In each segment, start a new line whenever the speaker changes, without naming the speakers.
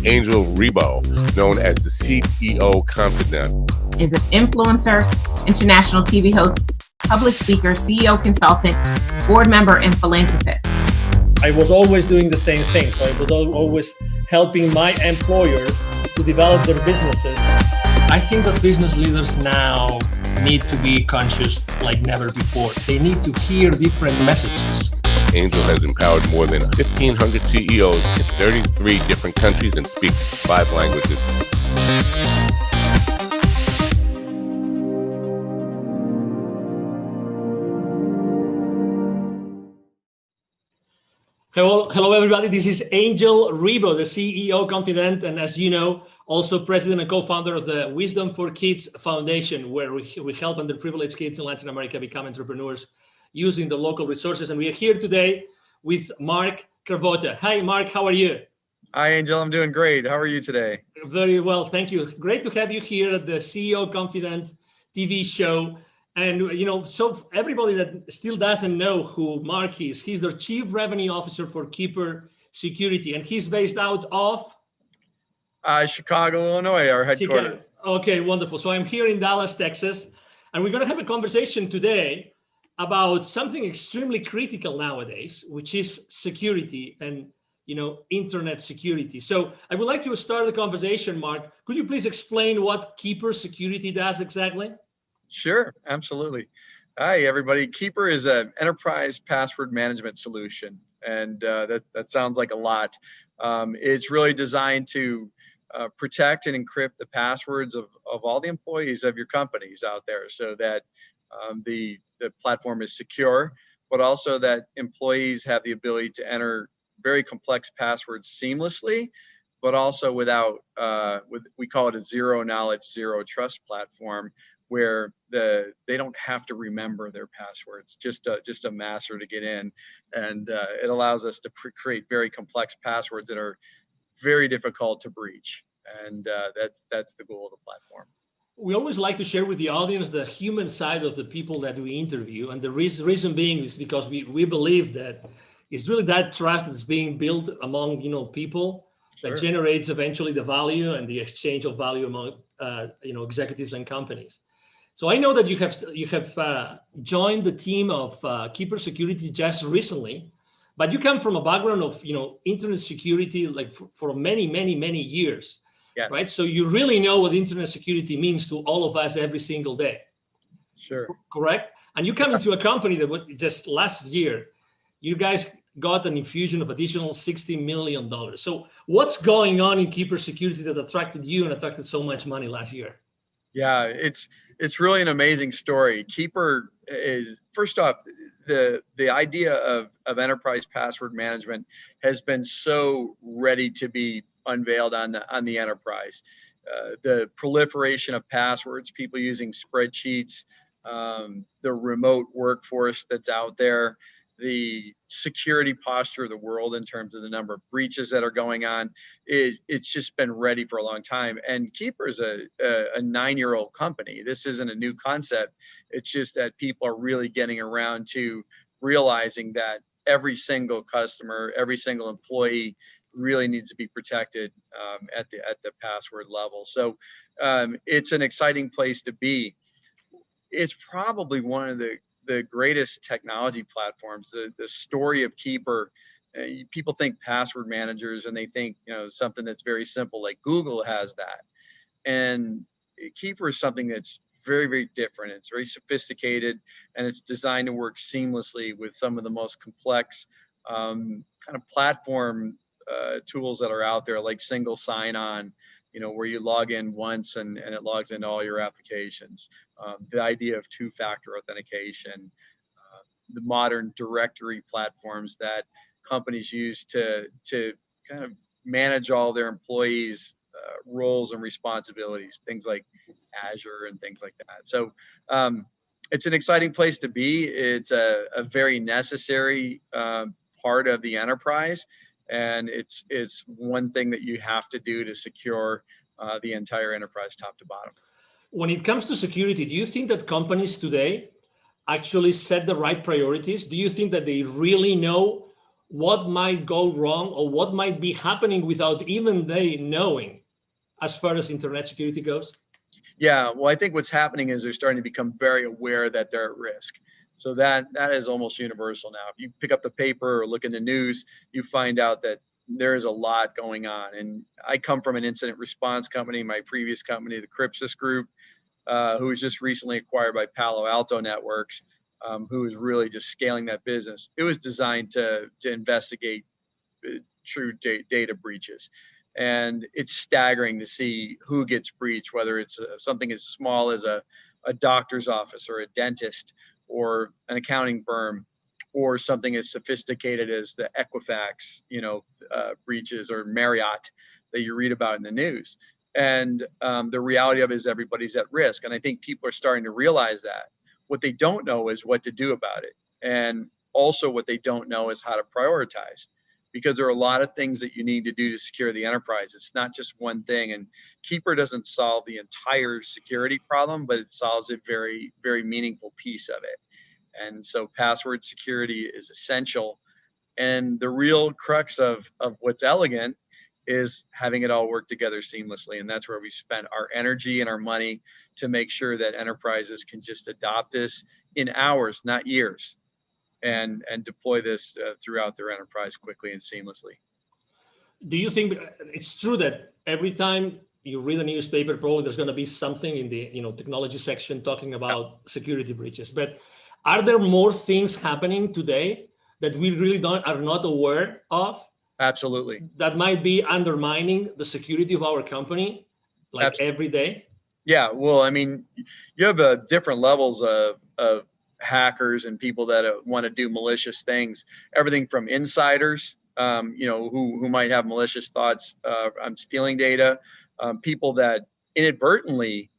Angel Rebo, known as the CEO Confidant.
Is an influencer, international TV host, public speaker, CEO consultant, board member, and philanthropist.
I was always doing the same thing. So I was always helping my employers to develop their businesses. I think that business leaders now need to be conscious like never before. They need to hear different messages.
Angel has empowered more than 1,500 CEOs in 33 different countries and speaks 5 languages.
Hello, everybody. This is Angel Rebo, the CEO Confidant, and as you know, also president and co-founder of the Wisdom for Kids Foundation, where we help underprivileged kids in Latin America become entrepreneurs using the local resources. And we are here today with Mark Cravotta. Hi, Mark. How are you?
Hi, Angel. I'm doing great. How are you today?
Very well. Thank you. Great to have you here at the CEO Confidant TV show. And, you know, so everybody that still doesn't know who Mark is, he's the Chief Revenue Officer for Keeper Security, and he's based out of?
Chicago, Illinois, our headquarters.
Chicago. Okay, wonderful. So I'm here in Dallas, Texas, and we're going to have a conversation today about something extremely critical nowadays, which is security and, you know, internet security. So I would like to start the conversation, Mark. Could you please explain what Keeper Security does exactly?
Sure, absolutely. Hi, everybody. Keeper is an enterprise password management solution, and that sounds like a lot. It's really designed to protect and encrypt the passwords of all the employees of your companies out there, so that the platform is secure, but also that employees have the ability to enter very complex passwords seamlessly, but also without, we call it a zero knowledge, zero trust platform, where they don't have to remember their passwords, just a master to get in, and it allows us to create very complex passwords that are very difficult to breach, and that's the goal of the platform.
We always like to share with the audience the human side of the people that we interview, and the reason being is because we believe that it's really that trust that's being built among people that
Sure.
generates eventually the value and the exchange of value among executives and companies. So I know that you have joined the team of Keeper Security just recently, but you come from a background of internet security like for many years,
Yes.
right? So you really know what internet security means to all of us every single day.
Sure.
Correct? And you come into a company that just last year, you guys got an infusion of additional $60 million. So what's going on in Keeper Security that attracted you and attracted so much money last year?
Yeah, it's really an amazing story. Keeper is, first off, the idea of enterprise password management has been so ready to be unveiled on the enterprise. The proliferation of passwords, people using spreadsheets, the remote workforce that's out there, the security posture of the world in terms of the number of breaches that are going on, it's just been ready for a long time. And Keeper is a 9-year-old company. This isn't a new concept. It's just that people are really getting around to realizing that every single customer, every single employee really needs to be protected at the password level. So it's an exciting place to be. It's probably one of the greatest technology platforms. The story of Keeper, people think password managers and they think something that's very simple, like Google has that, and Keeper is something that's very different. It's very sophisticated, and it's designed to work seamlessly with some of the most complex kind of platform tools that are out there, like single sign-on, where you log in once and it logs into all your applications. The idea of two-factor authentication, the modern directory platforms that companies use to kind of manage all their employees' roles and responsibilities, things like Azure and things like that. So it's an exciting place to be. It's a very necessary part of the enterprise. And it's one thing that you have to do to secure the entire enterprise top to bottom.
When it comes to security, do you think that companies today actually set the right priorities? Do you think that they really know what might go wrong or what might be happening without even they knowing as far as internet security goes?
Yeah, well, I think what's happening is they're starting to become very aware that they're at risk. So that is almost universal now. If you pick up the paper or look in the news, you find out that there is a lot going on. And I come from an incident response company, my previous company, the Crypsis Group, who was just recently acquired by Palo Alto Networks, who is really just scaling that business. It was designed to investigate true data breaches. And it's staggering to see who gets breached, whether it's something as small as a doctor's office or a dentist or an accounting firm, or something as sophisticated as the Equifax, breaches, or Marriott that you read about in the news. And the reality of it is everybody's at risk. And I think people are starting to realize that. What they don't know is what to do about it. And also what they don't know is how to prioritize, because there are a lot of things that you need to do to secure the enterprise. It's not just one thing. And Keeper doesn't solve the entire security problem, but it solves a very, very meaningful piece of it. And so password security is essential. And the real crux of what's elegant is having it all work together seamlessly. And that's where we spent our energy and our money to make sure that enterprises can just adopt this in hours, not years, and deploy this throughout their enterprise quickly and seamlessly.
Do you think it's true that every time you read a newspaper, probably there's going to be something in the technology section talking about security breaches? But are there more things happening today that we really are not aware of?
Absolutely.
That might be undermining the security of our company, like
Absolutely.
every day? Yeah,
well, I mean, you have different levels of hackers and people that want to do malicious things. Everything from insiders, who might have malicious thoughts on stealing data, people that inadvertently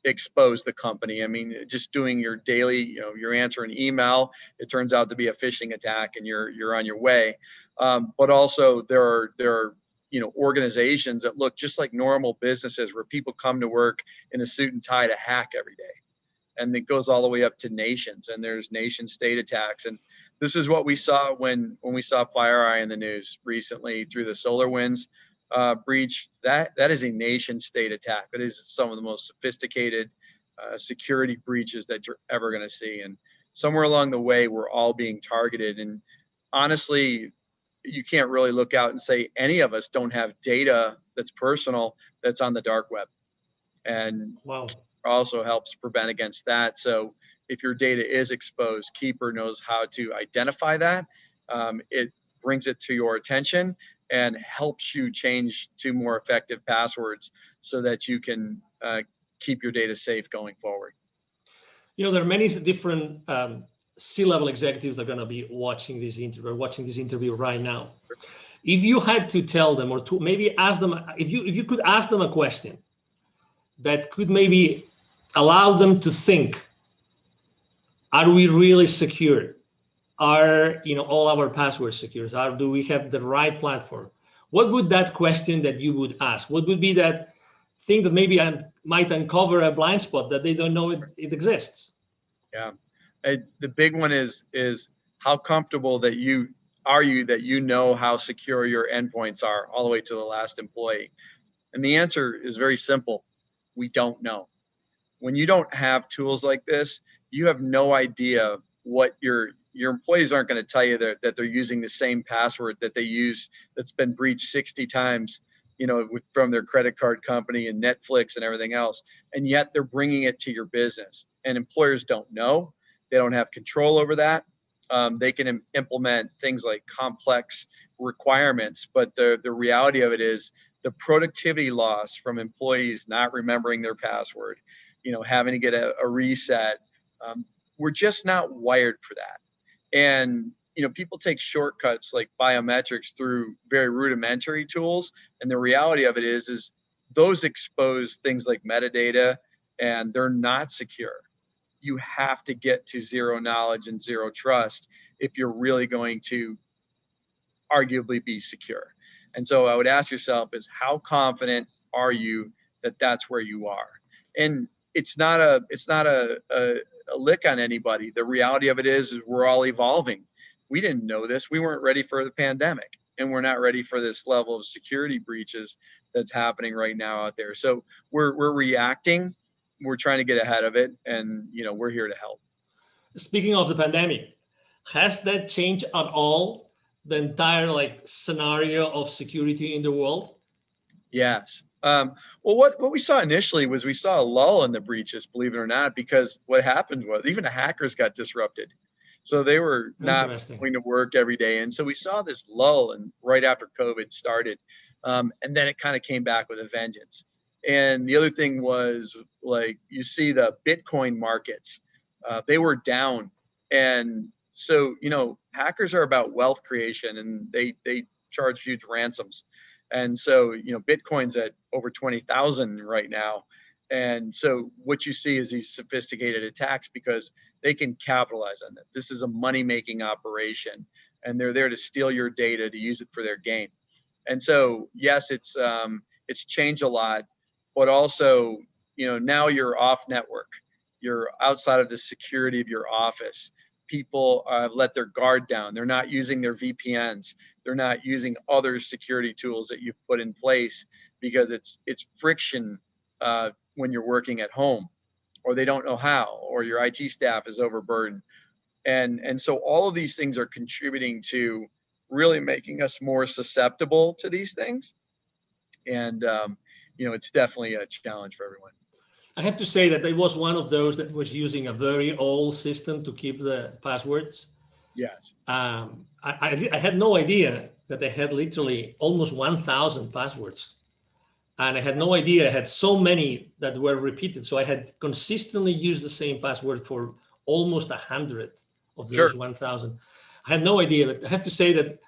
expose the company. I mean, just doing your daily, you're answering email, it turns out to be a phishing attack, and you're on your way. But also there are organizations that look just like normal businesses, where people come to work in a suit and tie to hack every day. And it goes all the way up to nations, and there's nation state attacks. And this is what we saw when we saw FireEye in the news recently through the SolarWinds breach. That is a nation state attack. That is some of the most sophisticated security breaches that you're ever going to see. And somewhere along the way, we're all being targeted. And honestly, you can't really look out and say any of us don't have data that's personal that's on the dark web. And
wow,
also helps prevent against that. So if your data is exposed, Keeper knows how to identify that. It brings it to your attention and helps you change to more effective passwords so that you can keep your data safe going forward.
There are many different C-level executives that are going to be watching this interview right now. If you had to tell them, or to maybe ask them, if you could ask them a question that could maybe allow them to think, are we really secure? Are all our passwords secure? Do we have the right platform? What would that question that you would ask? What would be that thing that maybe might uncover a blind spot that they don't know it exists?
Yeah, the big one is how comfortable that you know how secure your endpoints are all the way to the last employee. And the answer is very simple. We don't know. When you don't have tools like this, you have no idea what your employees aren't going to tell you that they're using the same password that they use that's been breached 60 times, from their credit card company and Netflix and everything else. And yet they're bringing it to your business, and employers don't know. They don't have control over that. They can implement things like complex requirements, but the reality of it is the productivity loss from employees not remembering their password, having to get a reset. We're just not wired for that. And, people take shortcuts like biometrics through very rudimentary tools. And the reality of it is those expose things like metadata, and they're not secure. You have to get to zero knowledge and zero trust if you're really going to arguably be secure. And so I would ask yourself is, how confident are you that that's where you are? And it's not a lick on anybody. The reality of it is we're all evolving. we didn't know this. We weren't ready for the pandemic, and we're not ready for this level of security breaches that's happening right now out there. So we're reacting. We're trying to get ahead of it, and we're here to help.
Speaking of the pandemic, has that changed at all the entire scenario of security in the world?
Yes. Well, what we saw initially was we saw a lull in the breaches, believe it or not, because what happened was even the hackers got disrupted. So they were not going to work every day. And so we saw this lull and right after COVID started. And then it kind of came back with a vengeance. And the other thing was you see the Bitcoin markets, they were down. And so, hackers are about wealth creation, and they charge huge ransoms. And so, Bitcoin's at over 20,000 right now. And so what you see is these sophisticated attacks because they can capitalize on it. This is a money-making operation, and they're there to steal your data to use it for their gain. And so, yes, it's changed a lot, but also, now you're off network. You're outside of the security of your office. People let their guard down. They're not using their VPNs. They're not using other security tools that you've put in place because it's friction when you're working at home, or they don't know how, or your IT staff is overburdened. And so all of these things are contributing to really making us more susceptible to these things. And, it's definitely a challenge for everyone.
I have to say that I was one of those that was using a very old system to keep the passwords.
Yes.
I had no idea that they had literally almost 1,000 passwords. And I had no idea I had so many that were repeated. So I had consistently used the same password for almost 100 of those 1,000. I had no idea, but I have to say that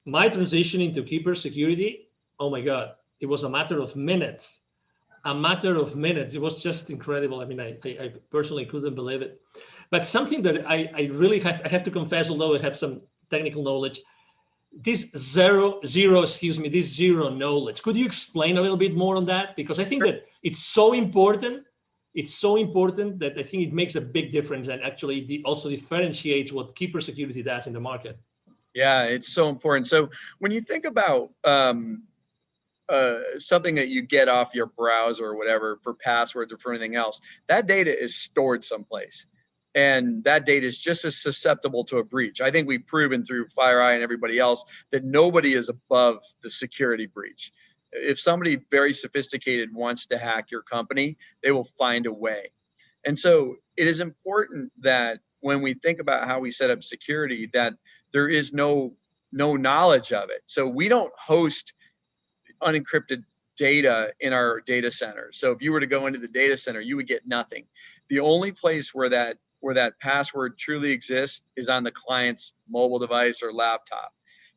my transition into Keeper security, oh my God, it was a matter of minutes. It was just incredible. I mean, I personally couldn't believe it. But something that I really have to confess, although I have some technical knowledge, this zero knowledge. Could you explain a little bit more on that? Because I think that it's so important. It's so important that I think it makes a big difference and actually also differentiates what Keeper security does in the market.
Yeah, it's so important. So when you think about something that you get off your browser or whatever for passwords or for anything else, that data is stored someplace. And that data is just as susceptible to a breach. I think we've proven through FireEye and everybody else that nobody is above the security breach. If somebody very sophisticated wants to hack your company, they will find a way. And so it is important that when we think about how we set up security, that there is no knowledge of it. So we don't host unencrypted data in our data center. So if you were to go into the data center, you would get nothing. The only place where that password truly exists is on the client's mobile device or laptop.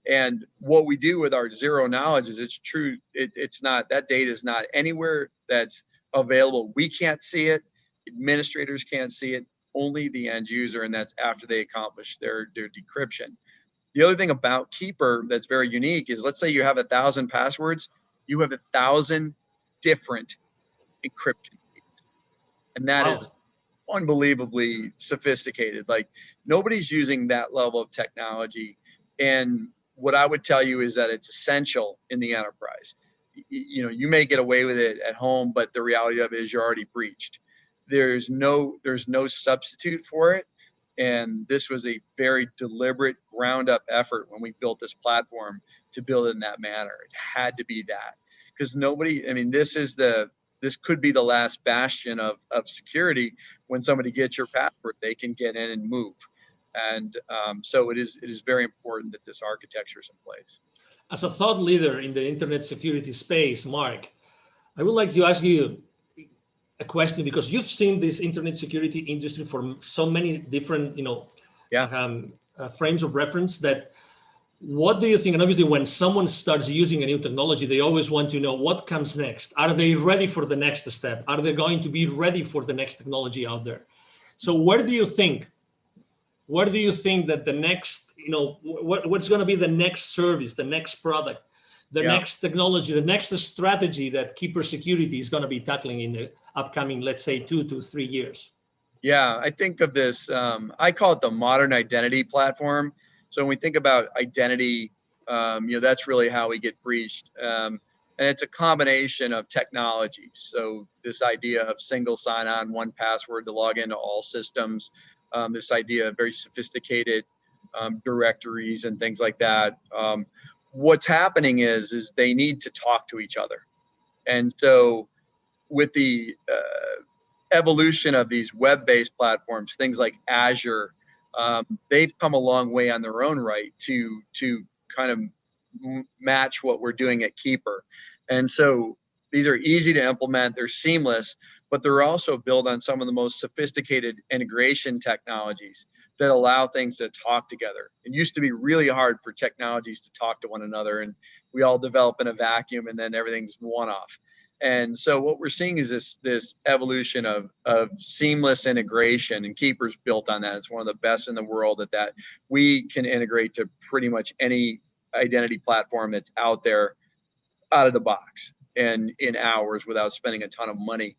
And what we do with our zero knowledge is it's true. It's not, that data is not anywhere that's available. We can't see it. Administrators can't see it. Only the end user, and that's after they accomplish their decryption. The other thing about Keeper that's very unique is, let's say you have 1,000 passwords, you have 1,000 different encryption keys. And that is unbelievably sophisticated. Like, nobody's using that level of technology. And what I would tell you is that it's essential in the enterprise. You may get away with it at home, but the reality of it is you're already breached. There's no substitute for it. And this was a very deliberate ground up effort when we built this platform to build it in that manner. It had to be that, because this could be the last bastion of security. When somebody gets your password, they can get in and move. And so it is very important that this architecture is in place.
As a thought leader in the internet security space, Mark, I would like to ask you a question, because you've seen this internet security industry for so many different, frames of reference. That, what do you think? And obviously, when someone starts using a new technology, they always want to know what comes next. Are they ready for the next step? Are they going to be ready for the next technology out there? So where do you think that the next, what's going to be the next service, the next product, the next technology, the next strategy that Keeper Security is going to be tackling in the upcoming, let's say, 2 to 3 years?
Yeah, I think of this, I call it the modern identity platform. So when we think about identity, that's really how we get breached. And it's a combination of technologies. So this idea of single sign-on, one password to log into all systems, this idea of very sophisticated directories and things like that. What's happening is they need to talk to each other. And so with the evolution of these web-based platforms, things like Azure, they've come a long way on their own right to kind of match what we're doing at Keeper. And so these are easy to implement, they're seamless, but they're also built on some of the most sophisticated integration technologies that allow things to talk together. It used to be really hard for technologies to talk to one another, and we all develop in a vacuum and then everything's one-off. And so what we're seeing is this evolution of seamless integration, and Keeper's built on that. It's one of the best in the world at that. We can integrate to pretty much any identity platform that's out there out of the box and in hours without spending a ton of money.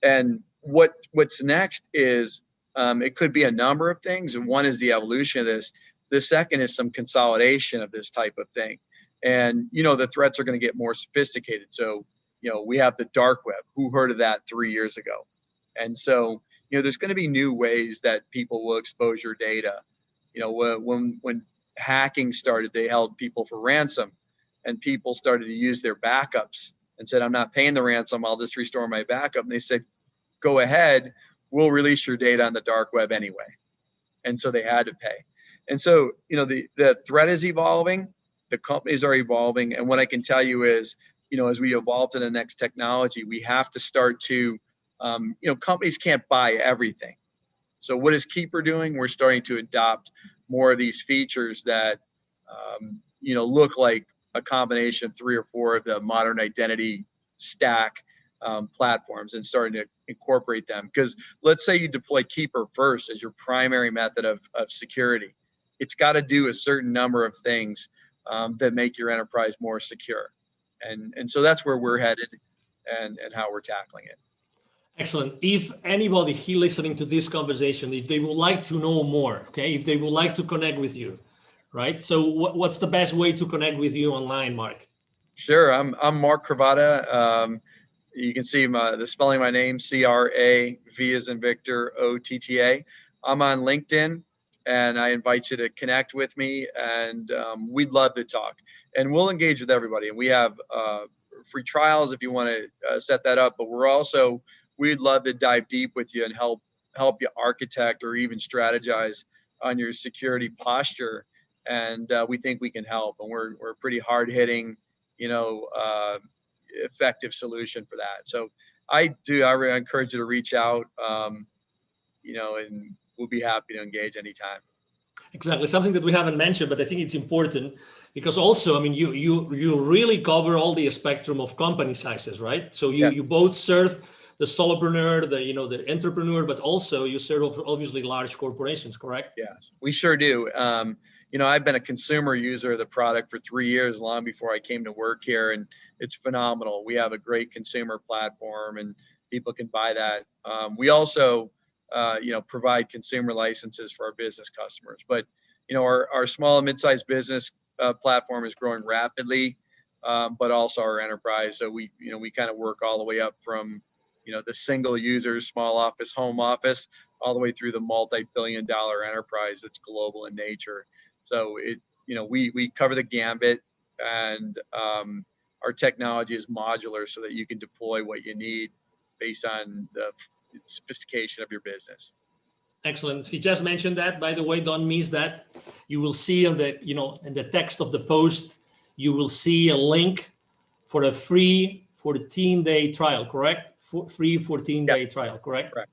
And what's next is it could be a number of things. And one is the evolution of this. The second is some consolidation of this type of thing. And, the threats are going to get more sophisticated. So, we have the dark web. Who heard of that 3 years ago? And so, there's going to be new ways that people will expose your data. When hacking started, they held people for ransom, and people started to use their backups and said, I'm not paying the ransom, I'll just restore my backup. And they said, go ahead, we'll release your data on the dark web anyway. And so they had to pay. And so, the threat is evolving, the companies are evolving. And what I can tell you is, as we evolve to the next technology, we have to start to, companies can't buy everything. So what is Keeper doing? We're starting to adopt more of these features that, look like a combination of 3 or 4 of the modern identity stack platforms, and starting to incorporate them. Because let's say you deploy Keeper first as your primary method of security. It's got to do a certain number of things that make your enterprise more secure. And so that's where we're headed and how we're tackling it.
Excellent. If anybody here listening to this conversation, if they would like to know more, okay, if they would like to connect with you, right? So what's the best way to connect with you online, Mark?
Sure. I'm Mark Cravotta. You can see the spelling of my name, C-R-A-V as in Victor, O-T-T-A. I'm on LinkedIn, and I invite you to connect with me, and we'd love to talk. And we'll engage with everybody. And we have free trials if you want to set that up. But we'd love to dive deep with you and help you architect or even strategize on your security posture. And we think we can help. And we're a pretty hard-hitting, effective solution for that. So I really encourage you to reach out, and we'll be happy to engage anytime.
Exactly. Something that we haven't mentioned, but I think it's important because also, I mean, you really cover all the spectrum of company sizes, right? So you,
Yes.
you both serve the solopreneur, the entrepreneur, but also you serve obviously large corporations, correct?
Yes, we sure do. I've been a consumer user of the product for 3 years, long before I came to work here, and it's phenomenal. We have a great consumer platform, and people can buy that. We also, provide consumer licenses for our business customers. But, our small and mid-sized business platform is growing rapidly, but also our enterprise. So we kind of work all the way up from, the single user, small office, home office, all the way through the multi-billion-dollar enterprise that's global in nature. So we cover the gambit, and our technology is modular so that you can deploy what you need based on the sophistication of your business.
Excellent. He just mentioned that, by the way, don't miss that. You will see in the text of the post, you will see a link for a free 14-day trial, correct? Free 14-day trial, correct?
Correct.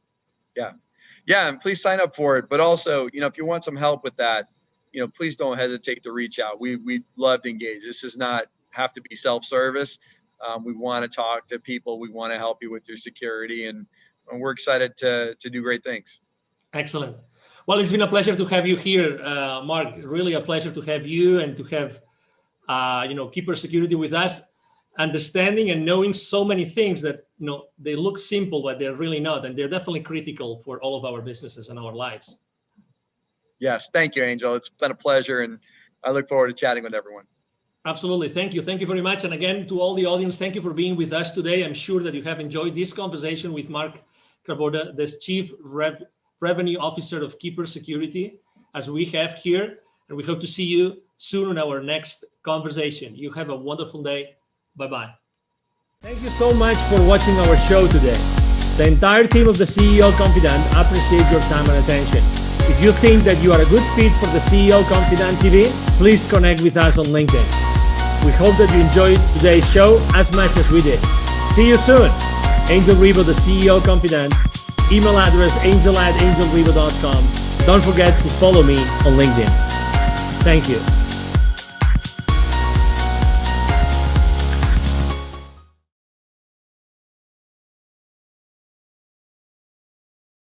Yeah, and please sign up for it. But also, if you want some help with that, please don't hesitate to reach out. We'd love to engage. This does not have to be self-service. We want to talk to people. We want to help you with your security, and we're excited to do great things.
Excellent. Well, it's been a pleasure to have you here, Mark. Really a pleasure to have you and to have, Keeper Security with us. understanding and knowing so many things that, they look simple, but they're really not. And they're definitely critical for all of our businesses and our lives.
Yes. Thank you, Angel. It's been a pleasure. And I look forward to chatting with everyone.
Absolutely. Thank you. Thank you very much. And again, to all the audience, thank you for being with us today. I'm sure that you have enjoyed this conversation with Mark Cravotta, the Chief Revenue Officer of Keeper Security, as we have here. And we hope to see you soon in our next conversation. You have a wonderful day. Bye-bye. Thank you so much for watching our show today. The entire team of the CEO Confidant appreciate your time and attention. If you think that you are a good fit for the CEO Confidant TV, please connect with us on LinkedIn. We hope that you enjoyed today's show as much as we did. See you soon. Angel Ribo, the CEO Confidant. Email address angel@angelribo.com. Don't forget to follow me on LinkedIn. Thank you.